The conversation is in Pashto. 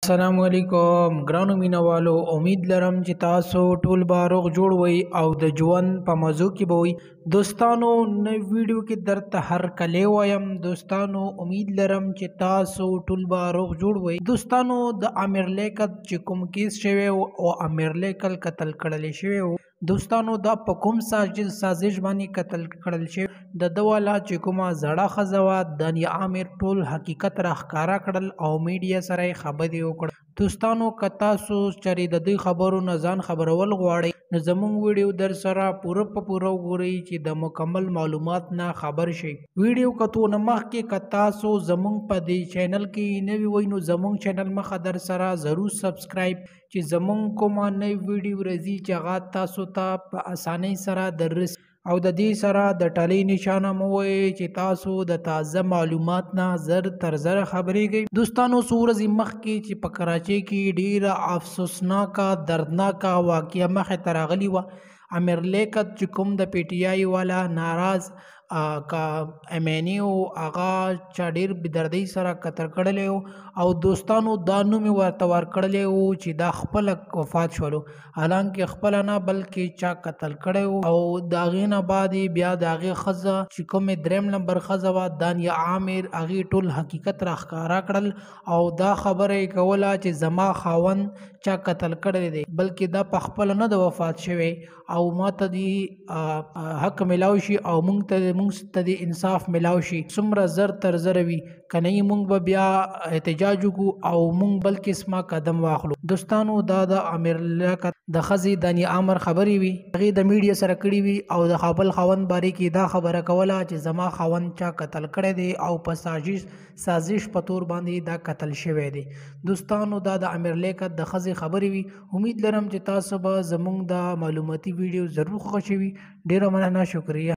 अस्सलामुअलैकुम ګرانو مینوالو، امید لرم چې تاسو ټول به روغ جوړ وئ او د ژوند په موضوع کې به وئ. دوستانو نوې ویډیو کې درته هرکلی وایم. دوستانو امید لرم چې تاسو ټول به روغ جوړ وئ. دوستانو د امیر لیاقت چې کوم کیس شوی او امیر لیاقت قتل کړل شوی و، دوستانو دا په کوم سازش باندې قتل کړل شوی، د ده والا چې کومه زړه ښځه وه دانیه عامر ټول حقیقت راښکاره کړل او میډیا سره یې خبرې وکړه. دوستانو که تاسو چېرې د دې خبرو نه ځان خبرول غواړئ نو زموږ ویډیو در سره پوره په پوره وګورئ چې د مکمل معلومات نه خبر شئ. ویډیو کتو نه مخکې که تاسو زموږ په دې چینل کې نوي وئ نو زموږ چینل مخه در سره ضرور سبسکرایب چې زموږ کومه نوې ویډیو راځي چې هغه تاسو ته په اسانۍ سره دررسي. او د دې سره د ټلۍ نشانه مو ووایئ چې تاسو د تازه معلومات نه زر تر زره خبرېږئ. دوستانو څو ورځې مخکې چې په کراچۍ کې ډېره افسوسناکه دردناکه واقعه مخې ته راغلې وه. امیر لیاقت چې کوم د پی ټي آی والا ناراض کا امینی او هغه چا ډېر بېدردۍ سره قتل کړلی و او دوستانو دا نوم یې ورته ورکړلی و چې دا خپله وفات شولو، حالانکه خپله نه بلکې چا قتل کړی و. او د هغې نه بعد بیا د هغې ښځه چې کومې دریم نمبر ښځه وه دانیه عامر، هغې ټول حقیقت راښکاره کړل او دا خبره یې کوله چې زما خاوند چا قتل کړی دی، بلکې دا په خپله نه د وفات شوی او ما ته دې حق ملاو شي او موږ ته د انصاف ملاو شي. څومره زر تر زره وي که نه موږ به بیا احتجاج وکړو او موږ بل قسمه قدم واخلو. دوستانو دا د امیر لیاقت د ښځې دانیه عامر خبرې وي، هغې د میډیا سره کړي وي او د خپل خاوند باره کې دا خبره کوله چې زما خاوند چا قتل کړی دی او په سازش په تور باندې دا قتل شوی دی. دوستانو دا د امیر لیاقت د ښځې خبرې وي. امید لرم چې تاسو به زموږ د معلوماتي ویډیو ضرور خوښ شوي. ډېره مننه، شکریه.